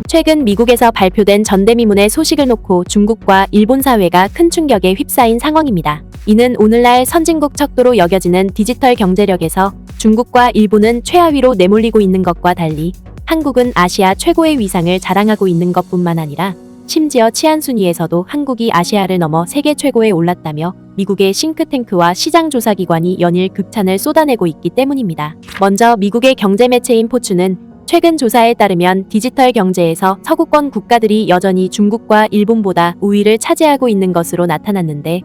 최근 미국에서 발표된 전대미문의 소식을 놓고 중국과 일본 사회가 큰 충격에 휩싸인 상황입니다. 이는 오늘날 선진국 척도로 여겨지는 디지털 경제력에서 중국과 일본은 최하위로 내몰리고 있는 것과 달리 한국은 아시아 최고의 위상을 자랑하고 있는 것뿐만 아니라 심지어 치안 순위에서도 한국이 아시아를 넘어 세계 최고에 올랐다며 미국의 싱크탱크와 시장조사기관이 연일 극찬을 쏟아내고 있기 때문입니다. 먼저 미국의 경제매체인 포춘은 최근 조사에 따르면 디지털 경제에서 서구권 국가들이 여전히 중국과 일본보다 우위를 차지하고 있는 것으로 나타났는데,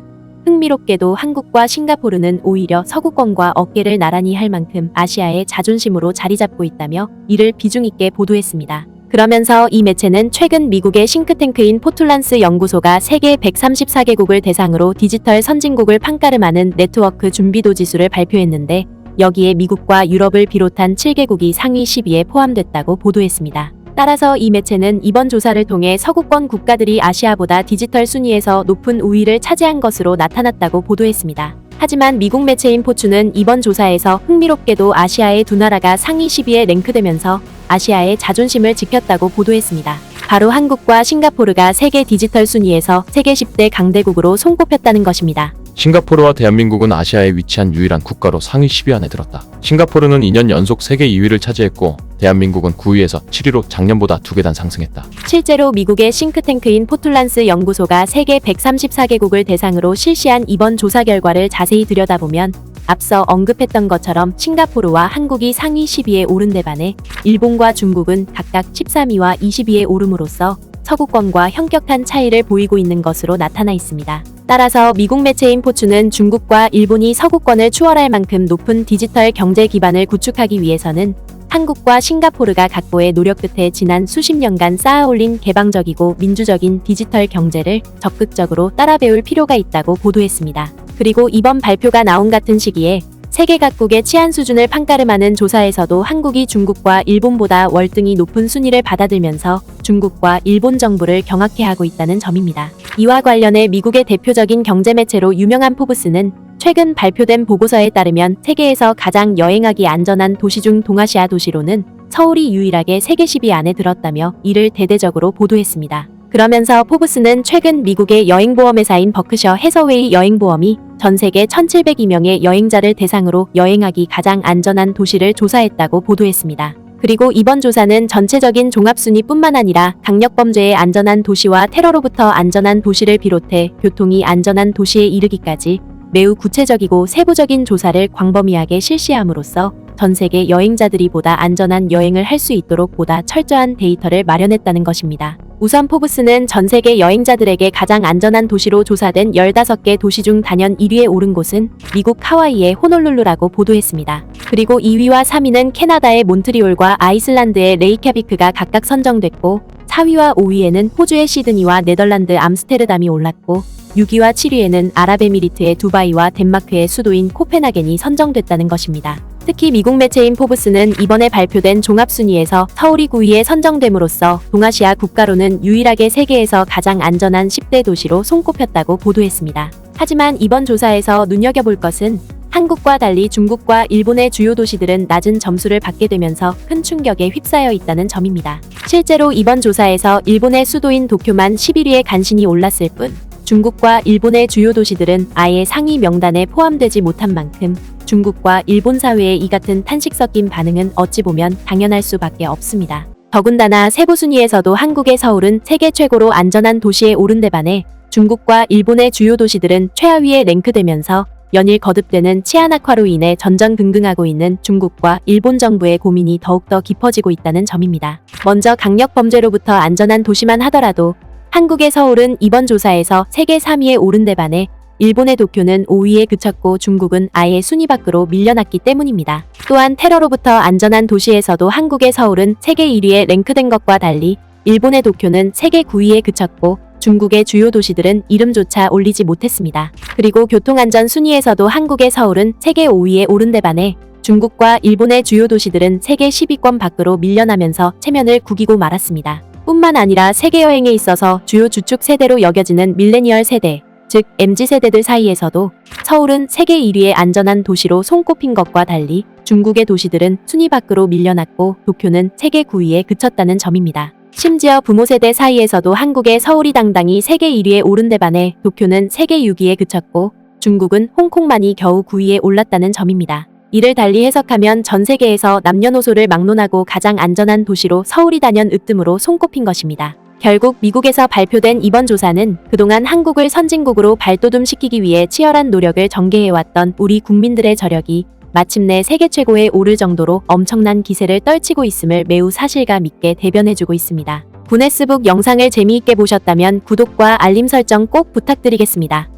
흥미롭게도 한국과 싱가포르는 오히려 서구권과 어깨를 나란히 할 만큼 아시아의 자존심으로 자리 잡고 있다며 이를 비중 있게 보도했습니다. 그러면서 이 매체는 최근 미국의 싱크탱크인 포툴란스 연구소가 세계 134개국을 대상으로 디지털 선진국을 판가름하는 네트워크 준비도 지수를 발표했는데, 여기에 미국과 유럽을 비롯한 7개국이 상위 10위에 포함됐다고 보도했습니다. 따라서 이 매체는 이번 조사를 통해 서구권 국가들이 아시아보다 디지털 순위에서 높은 우위를 차지한 것으로 나타났다고 보도했습니다. 하지만 미국 매체인 포춘은 이번 조사에서 흥미롭게도 아시아의 두 나라가 상위 10위에 랭크되면서 아시아의 자존심을 지켰다고 보도했습니다. 바로 한국과 싱가포르가 세계 디지털 순위에서 세계 10대 강대국으로 손꼽혔다는 것입니다. 싱가포르와 대한민국은 아시아에 위치한 유일한 국가로 상위 10위 안에 들었다. 싱가포르는 2년 연속 세계 2위를 차지했고 대한민국은 9위에서 7위로 작년보다 2계단 상승했다. 실제로 미국의 싱크탱크인 포툴란스 연구소가 세계 134개국을 대상으로 실시한 이번 조사 결과를 자세히 들여다보면 앞서 언급했던 것처럼 싱가포르와 한국이 상위 10위에 오른 데 반해 일본과 중국은 각각 13위와 20위에 오름으로써 서구권과 현격한 차이를 보이고 있는 것으로 나타나 있습니다. 따라서 미국 매체인 포춘은 중국과 일본이 서구권을 추월할 만큼 높은 디지털 경제 기반을 구축하기 위해서는 한국과 싱가포르가 각고의 노력 끝에 지난 수십 년간 쌓아올린 개방적이고 민주적인 디지털 경제를 적극적으로 따라 배울 필요가 있다고 보도했습니다. 그리고 이번 발표가 나온 같은 시기에 세계 각국의 치안 수준을 판가름하는 조사에서도 한국이 중국과 일본보다 월등히 높은 순위를 받아들면서 중국과 일본 정부를 경악해 하고 있다는 점입니다. 이와 관련해 미국의 대표적인 경제 매체로 유명한 포브스는 최근 발표된 보고서에 따르면 세계에서 가장 여행하기 안전한 도시 중 동아시아 도시로는 서울이 유일하게 세계 10위 안에 들었다며 이를 대대적으로 보도했습니다. 그러면서 포브스는 최근 미국의 여행보험회사인 버크셔 해서웨이 여행보험이 전 세계 1,702명의 여행자를 대상으로 여행하기 가장 안전한 도시를 조사했다고 보도했습니다. 그리고 이번 조사는 전체적인 종합순위뿐만 아니라 강력범죄의 안전한 도시와 테러로부터 안전한 도시를 비롯해 교통이 안전한 도시에 이르기까지 매우 구체적이고 세부적인 조사를 광범위하게 실시함으로써 전 세계 여행자들이 보다 안전한 여행을 할 수 있도록 보다 철저한 데이터를 마련했다는 것입니다. 우선 포브스는 전 세계 여행자들에게 가장 안전한 도시로 조사된 15개 도시 중 단연 1위에 오른 곳은 미국 하와이의 호놀룰루라고 보도했습니다. 그리고 2위와 3위는 캐나다의 몬트리올과 아이슬란드의 레이캬비크가 각각 선정됐고 4위와 5위에는 호주의 시드니와 네덜란드 암스테르담이 올랐고 6위와 7위에는 아랍에미리트의 두바이와 덴마크의 수도인 코펜하겐이 선정됐다는 것입니다. 특히 미국 매체인 포브스는 이번에 발표된 종합순위에서 서울이 9위에 선정됨으로써 동아시아 국가로는 유일하게 세계에서 가장 안전한 10대 도시로 손꼽혔다고 보도했습니다. 하지만 이번 조사에서 눈여겨볼 것은 한국과 달리 중국과 일본의 주요 도시들은 낮은 점수를 받게 되면서 큰 충격에 휩싸여 있다는 점입니다. 실제로 이번 조사에서 일본의 수도인 도쿄만 11위에 간신히 올랐을 뿐 중국과 일본의 주요 도시들은 아예 상위 명단에 포함되지 못한 만큼 중국과 일본 사회의 이 같은 탄식 섞인 반응은 어찌 보면 당연할 수밖에 없습니다. 더군다나 세부 순위에서도 한국의 서울은 세계 최고로 안전한 도시에 오른 데 반해 중국과 일본의 주요 도시들은 최하위에 랭크되면서 연일 거듭되는 치안 악화로 인해 전전긍긍하고 있는 중국과 일본 정부의 고민이 더욱더 깊어지고 있다는 점입니다. 먼저 강력 범죄로부터 안전한 도시만 하더라도 한국의 서울은 이번 조사에서 세계 3위에 오른 데 반해 일본의 도쿄는 5위에 그쳤고 중국은 아예 순위 밖으로 밀려났기 때문입니다. 또한 테러로부터 안전한 도시에서도 한국의 서울은 세계 1위에 랭크된 것과 달리 일본의 도쿄는 세계 9위에 그쳤고 중국의 주요 도시들은 이름조차 올리지 못했습니다. 그리고 교통안전 순위에서도 한국의 서울은 세계 5위에 오른 데 반해 중국과 일본의 주요 도시들은 세계 10위권 밖으로 밀려나면서 체면을 구기고 말았습니다. 뿐만 아니라 세계 여행에 있어서 주요 주축 세대로 여겨지는 밀레니얼 세대, 즉 MZ세대들 사이에서도 서울은 세계 1위의 안전한 도시로 손꼽힌 것과 달리 중국의 도시들은 순위 밖으로 밀려났고 도쿄는 세계 9위에 그쳤다는 점입니다. 심지어 부모 세대 사이에서도 한국의 서울이 당당히 세계 1위에 오른 데 반해 도쿄는 세계 6위에 그쳤고 중국은 홍콩만이 겨우 9위에 올랐다는 점입니다. 이를 달리 해석하면 전 세계에서 남녀노소를 막론하고 가장 안전한 도시로 서울이 단연 으뜸으로 손꼽힌 것입니다. 결국 미국에서 발표된 이번 조사는 그동안 한국을 선진국으로 발돋움시키기 위해 치열한 노력을 전개해왔던 우리 국민들의 저력이 마침내 세계 최고에 오를 정도로 엄청난 기세를 떨치고 있음을 매우 사실감 있게 대변해주고 있습니다. 구네스북 영상을 재미있게 보셨다면 구독과 알림 설정 꼭 부탁드리겠습니다.